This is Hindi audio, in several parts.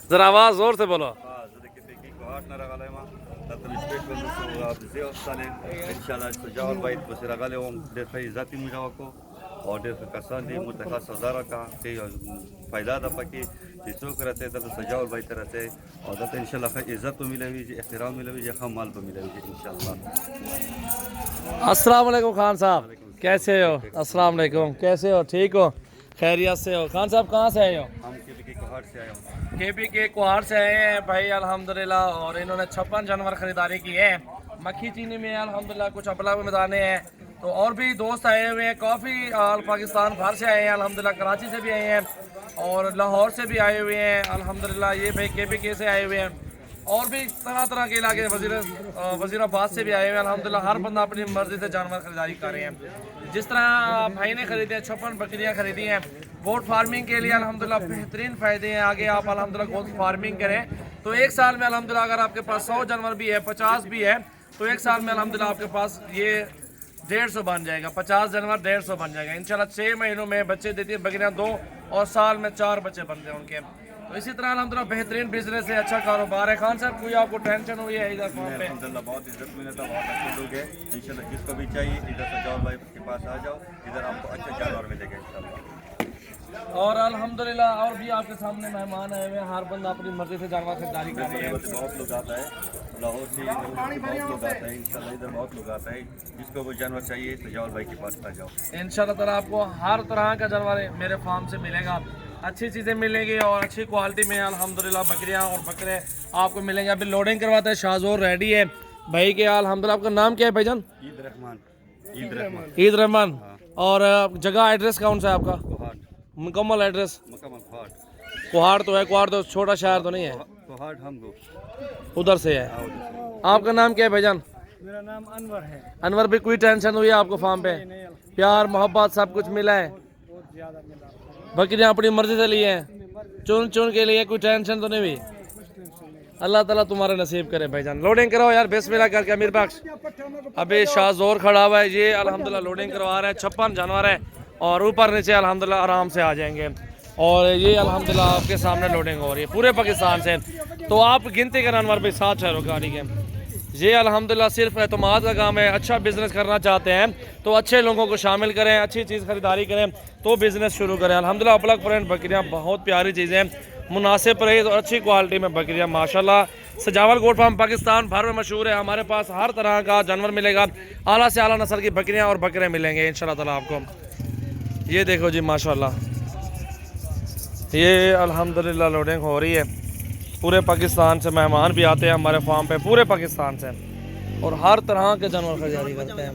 जरा आवाज जोर से बोलो। और कसान दी मुतखा सजारा का के फायदा द पकी जिसो करते त सजावल भाई तरते और द इंशाल्लाह इज्जत तो मिलेगी जी एहतराम मिलेगी जी हम माल तो मिलेगी जी इंशाल्लाह। अस्सलाम वालेकुम खान साहब, कैसे हो? अस्सलाम वालेकुम, कैसे हो? ठीक हो? खैरियत से हो? खान साहब कहाँ से आए हो? हम केपी के कोहाट से आए हो। केपी के कोहाट से आए हैं भाई अल्हम्दुलिल्लाह। और इन्होंने 56 जानवर खरीदारी की है। मक्खी चीनी में अल्हम्दुलिल्लाह, कुछ अपला में दाने हैं। तो और भी दोस्त आए हुए हैं, काफ़ी पाकिस्तान भर से आए हैं अल्हम्दुलिल्लाह। कराची से भी आए हैं और लाहौर से भी आए हुए हैं अल्हम्दुलिल्लाह। ये भाई केपी के से आए हुए हैं और भी तरह तरह के इलाके वज़ीराबाद से भी आए हुए हैं अल्हम्दुलिल्लाह। हर बंदा अपनी मर्जी से जानवर खरीदारी कर रहे हैं। जिस तरह भाई ने खरीदे हैं, 56 बकरियाँ खरीदी हैं गोट फार्मिंग के लिए अल्हम्दुलिल्लाह। बेहतरीन फ़ायदे हैं, आगे आप अल्हम्दुलिल्लाह गोट फार्मिंग करें तो एक साल में अल्हम्दुलिल्लाह अगर आपके पास 100 जानवर भी है, 50 भी है, तो एक साल में अल्हम्दुलिल्लाह आपके पास ये 150 बन जाएगा। 50 जानवर 150 बन जाएगा इंशाल्लाह। 6 महीनों में बच्चे देती है बकरियाँ 2 और साल में 4 बच्चे बनते हैं उनके। तो इसी तरह अल्हम्दुलिल्लाह बेहतरीन बिजनेस है, अच्छा कारोबार है। खान साहब कोई आपको टेंशन हुई है इधर फार्म पे? अल्हम्दुलिल्लाह बहुत इज्जत मिला था, बहुत अच्छे लोग हैं इंशाल्लाह। जिसको भी चाहिए इधर सजावल भाई के पास आ जाओ, इधर आपको अच्छे जानवर मिलेंगे इंशाल्लाह। और अल्हम्दुलिल्लाह और भी आपके सामने मेहमान आए हुए हैं, हर बंदा अपनी मर्जी से जानवर खरीदारी कर रहे हैं। बहुत लोग आता है लाहौर से, बहुत लोग आता है इंशाल्लाह, इधर बहुत लोग आता है। जिसको वो जानवर चाहिए सजावल भाई के पास आ जाओ इंशाल्लाह ताला। आपको हर तरह का जानवर मेरे फार्म से मिलेगा, अच्छी चीज़ें मिलेंगी और अच्छी क्वालिटी में अल्हम्दुलिल्लाह बकरियां और बकरे आपको मिलेंगे। अभी लोडिंग करवाते हैं, शाहजोर रेडी है भाई के अल्हम्दुलिल्लाह। आपका नाम क्या है भाईजान? ईद रहमान। ईद रहमान। और जगह एड्रेस कौन सा है आपका? मुकम्मल एड्रेस? कोहाट तो है, कोहाट तो छोटा शहर तो नहीं है, कोहाट हम उधर से है। आपका नाम क्या है भाईजान? मेरा नाम अनवर है। अनवर भी कोई टेंशन हुई है आपको फार्म पे? प्यार मोहब्बत सब कुछ मिला है? बहुत ज्यादा मिला। बकरियां अपनी मर्जी से लिए हैं, चुन चुन के लिए, कोई टेंशन तो नहीं हुई? अल्लाह ताला तुम्हारे नसीब करे भाईजान। लोडिंग कराओ यार बिस्मिल्लाह करके। अमीर बख्श अभी शाहजोर खड़ा हुआ है, ये अल्हम्दुलिल्लाह लोडिंग करवा रहे हैं। 56 जानवर है और ऊपर नीचे अल्हम्दुलिल्लाह आराम से आ जाएंगे। और ये अल्हम्दुलिल्लाह आपके सामने लोडिंग हो रही है पूरे पाकिस्तान से। तो आप गिनती करें अनवर भाई 7 शहरों गाड़ी के। ये अल्हम्दुलिल्लाह सिर्फ एतमाद का काम है। अच्छा बिज़नेस करना चाहते हैं तो अच्छे लोगों को शामिल करें, अच्छी चीज़ खरीदारी करें तो बिज़नेस शुरू करें। अल्हम्दुलिल्लाह अपलक प्रिंट बकरियाँ बहुत प्यारी चीज़ें, मुनासिब प्राइस और अच्छी क्वालिटी में बकरियाँ माशाल्लाह। सजावल गोट फार्म पाकिस्तान भर में मशहूर है। हमारे पास हर तरह का जानवर मिलेगा, आला से आला नस्ल की बकरियाँ और बकरे मिलेंगे इंशाल्लाह ताला आपको। ये देखो जी माशाल्लाह, ये अल्हम्दुलिल्लाह लोडिंग हो रही है। पूरे पाकिस्तान से मेहमान भी आते हैं हमारे फार्म पे, पूरे पाकिस्तान से, और हर तरह के जानवर खरीदारी करते हैं।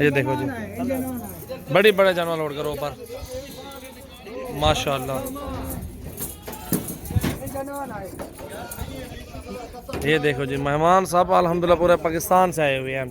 ये देखो जी बड़ी बड़े जानवर लोड करो ऊपर माशाल्लाह। ये देखो जी मेहमान सब अल्हम्दुलिल्लाह पूरे पाकिस्तान से आए हुए हैं।